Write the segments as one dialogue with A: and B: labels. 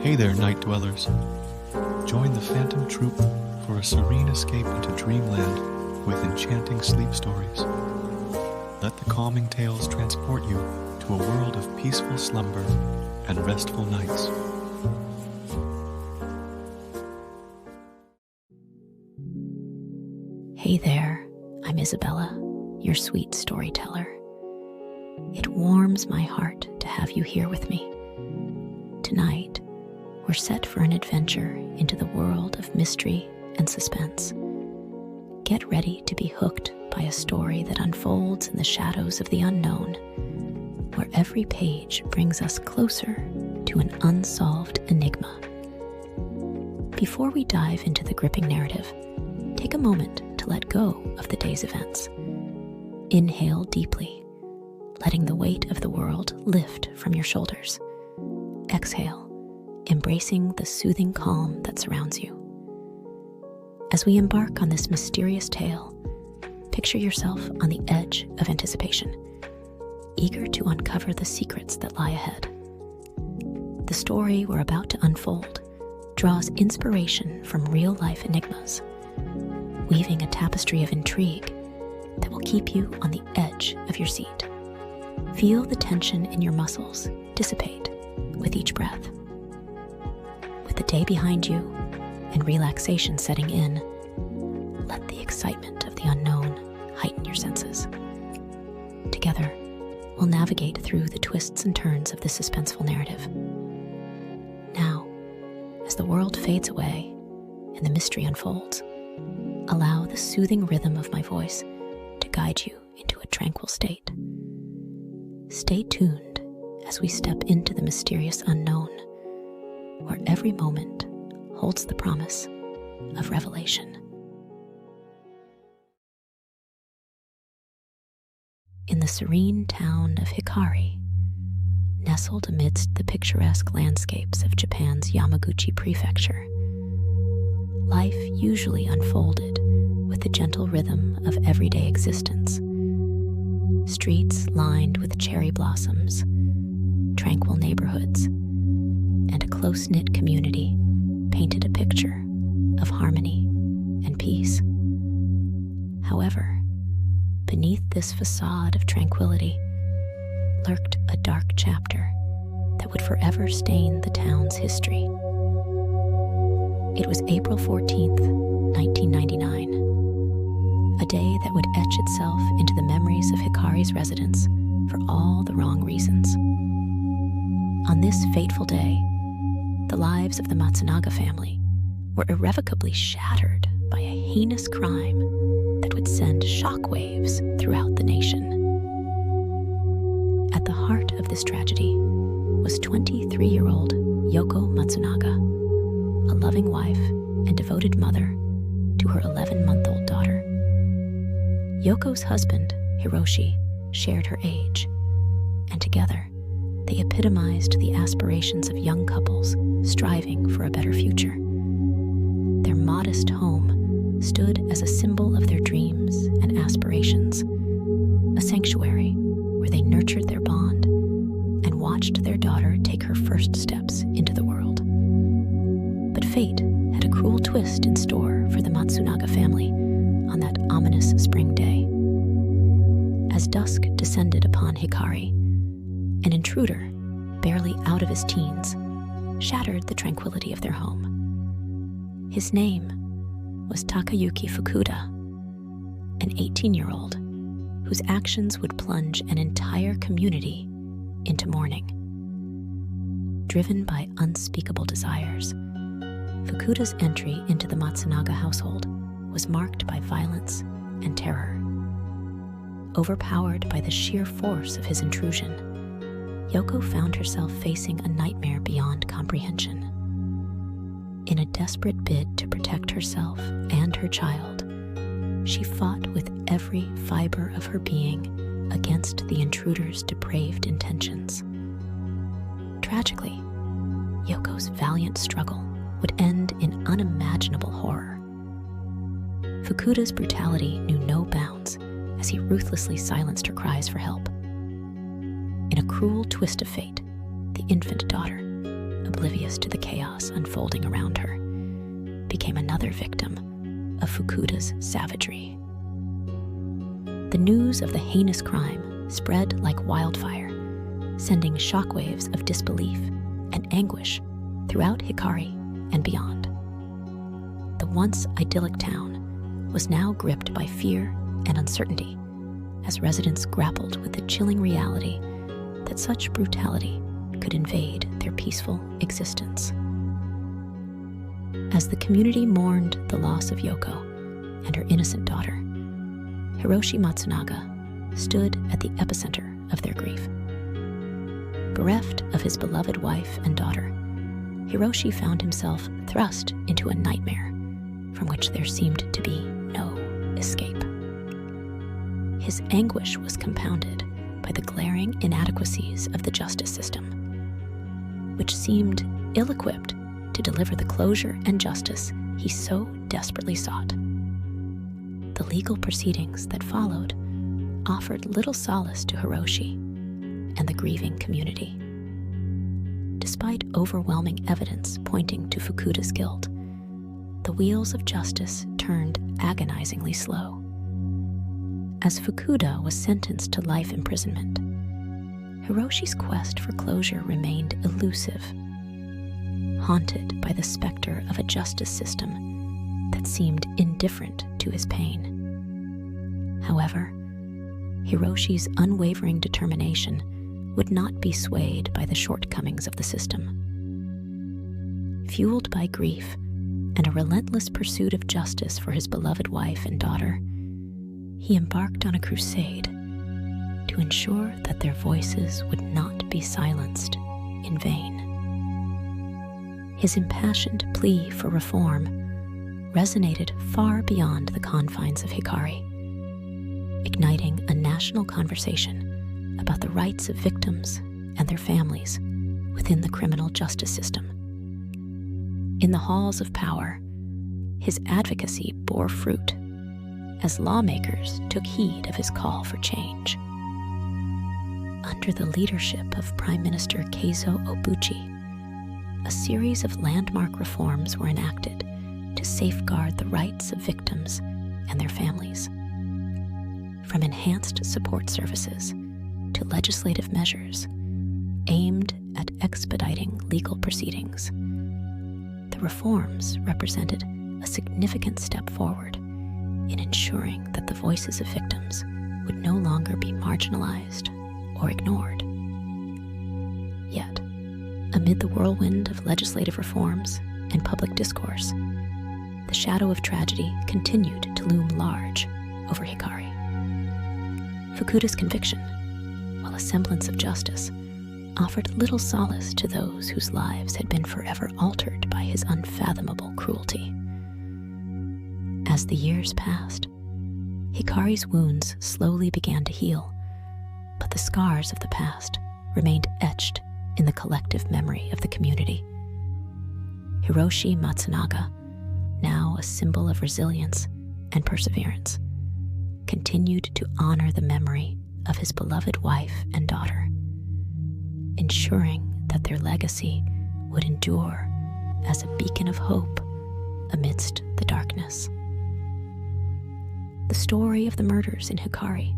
A: Hey there, night dwellers. Join the Phantom Troupe for a serene escape into dreamland with enchanting sleep stories. Let the calming tales transport you to a world of peaceful slumber and restful nights.
B: Hey there, I'm Isabella, your sweet storyteller. It warms my heart to have you here with me. Tonight, we're set for an adventure into the world of mystery and suspense. Get ready to be hooked by a story that unfolds in the shadows of the unknown, where every page brings us closer to an unsolved enigma. Before we dive into the gripping narrative, take a moment to let go of the day's events. Inhale deeply, letting the weight of the world lift from your shoulders. Exhale, embracing the soothing calm that surrounds you. As we embark on this mysterious tale, picture yourself on the edge of anticipation, eager to uncover the secrets that lie ahead. The story we're about to unfold draws inspiration from real-life enigmas, weaving a tapestry of intrigue that will keep you on the edge of your seat. Feel the tension in your muscles dissipate with each breath. With the day behind you and relaxation setting in, let the excitement of the unknown heighten your senses. Together, we'll navigate through the twists and turns of this suspenseful narrative. Now, as the world fades away and the mystery unfolds, allow the soothing rhythm of my voice to guide you into a tranquil state. Stay tuned as we step into the mysterious unknown, where every moment holds the promise of revelation. In the serene town of Hikari, nestled amidst the picturesque landscapes of Japan's Yamaguchi prefecture, life usually unfolded with the gentle rhythm of everyday existence. Streets lined with cherry blossoms, tranquil neighborhoods, and a close-knit community painted a picture of harmony and peace. However, beneath this facade of tranquility lurked a dark chapter that would forever stain the town's history. It was April 14th, 1999, a day that would etch itself into the memories of Hikari's residents for all the wrong reasons. On this fateful day, the lives of the Matsunaga family were irrevocably shattered by a heinous crime that would send shockwaves throughout the nation. At the heart of this tragedy was 23-year-old Yoko Matsunaga, a loving wife and devoted mother to her 11-month-old daughter. Yoko's husband, Hiroshi, shared her age, and together they epitomized the aspirations of young couples striving for a better future. Their modest home stood as a symbol of their dreams and aspirations, a sanctuary where they nurtured their bond and watched their daughter take her first steps into the world. But fate had a cruel twist in store for the Matsunaga family on that ominous spring day. As dusk descended upon Hikari, an intruder, barely out of his teens, shattered the tranquility of their home. His name was Takayuki Fukuda, an 18-year-old whose actions would plunge an entire community into mourning. Driven by unspeakable desires, Fukuda's entry into the Matsunaga household was marked by violence and terror. Overpowered by the sheer force of his intrusion, Yoko found herself facing a nightmare beyond comprehension. In a desperate bid to protect herself and her child, she fought with every fiber of her being against the intruder's depraved intentions. Tragically, Yoko's valiant struggle would end in unimaginable horror. Fukuda's brutality knew no bounds as he ruthlessly silenced her cries for help. In a cruel twist of fate, the infant daughter, a oblivious to the chaos unfolding around her, became another victim of Fukuda's savagery. The news of the heinous crime spread like wildfire, sending shockwaves of disbelief and anguish throughout Hikari and beyond. The once idyllic town was now gripped by fear and uncertainty as residents grappled with the chilling reality that such brutality could invade their peaceful existence. As the community mourned the loss of Yoko and her innocent daughter, Hiroshi Matsunaga stood at the epicenter of their grief. Bereft of his beloved wife and daughter, Hiroshi found himself thrust into a nightmare from which there seemed to be no escape. His anguish was compounded by the glaring inadequacies of the justice system, which seemed ill-equipped to deliver the closure and justice he so desperately sought. The legal proceedings that followed offered little solace to Hiroshi and the grieving community. Despite overwhelming evidence pointing to Fukuda's guilt, the wheels of justice turned agonizingly slow. As Fukuda was sentenced to life imprisonment, Hiroshi's quest for closure remained elusive, haunted by the specter of a justice system that seemed indifferent to his pain. However, Hiroshi's unwavering determination would not be swayed by the shortcomings of the system. Fueled by grief and a relentless pursuit of justice for his beloved wife and daughter, he embarked on a crusade to ensure that their voices would not be silenced in vain. His impassioned plea for reform resonated far beyond the confines of Hikari, igniting a national conversation about the rights of victims and their families within the criminal justice system. In the halls of power, his advocacy bore fruit as lawmakers took heed of his call for change. Under the leadership of Prime Minister Keizo Obuchi, a series of landmark reforms were enacted to safeguard the rights of victims and their families. From enhanced support services to legislative measures aimed at expediting legal proceedings, the reforms represented a significant step forward in ensuring that the voices of victims would no longer be marginalized or ignored. Yet, amid the whirlwind of legislative reforms and public discourse, the shadow of tragedy continued to loom large over Hikari. Fukuda's conviction, while a semblance of justice, offered little solace to those whose lives had been forever altered by his unfathomable cruelty. As the years passed, Hikari's wounds slowly began to heal, but the scars of the past remained etched in the collective memory of the community. Hiroshi Matsunaga, now a symbol of resilience and perseverance, continued to honor the memory of his beloved wife and daughter, ensuring that their legacy would endure as a beacon of hope amidst the darkness. The story of the murders in Hikari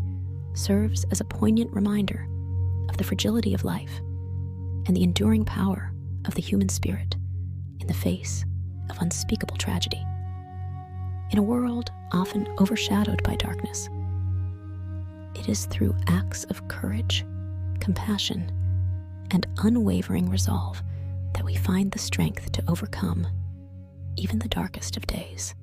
B: serves as a poignant reminder of the fragility of life and the enduring power of the human spirit in the face of unspeakable tragedy. In a world often overshadowed by darkness, it is through acts of courage, compassion, and unwavering resolve that we find the strength to overcome even the darkest of days.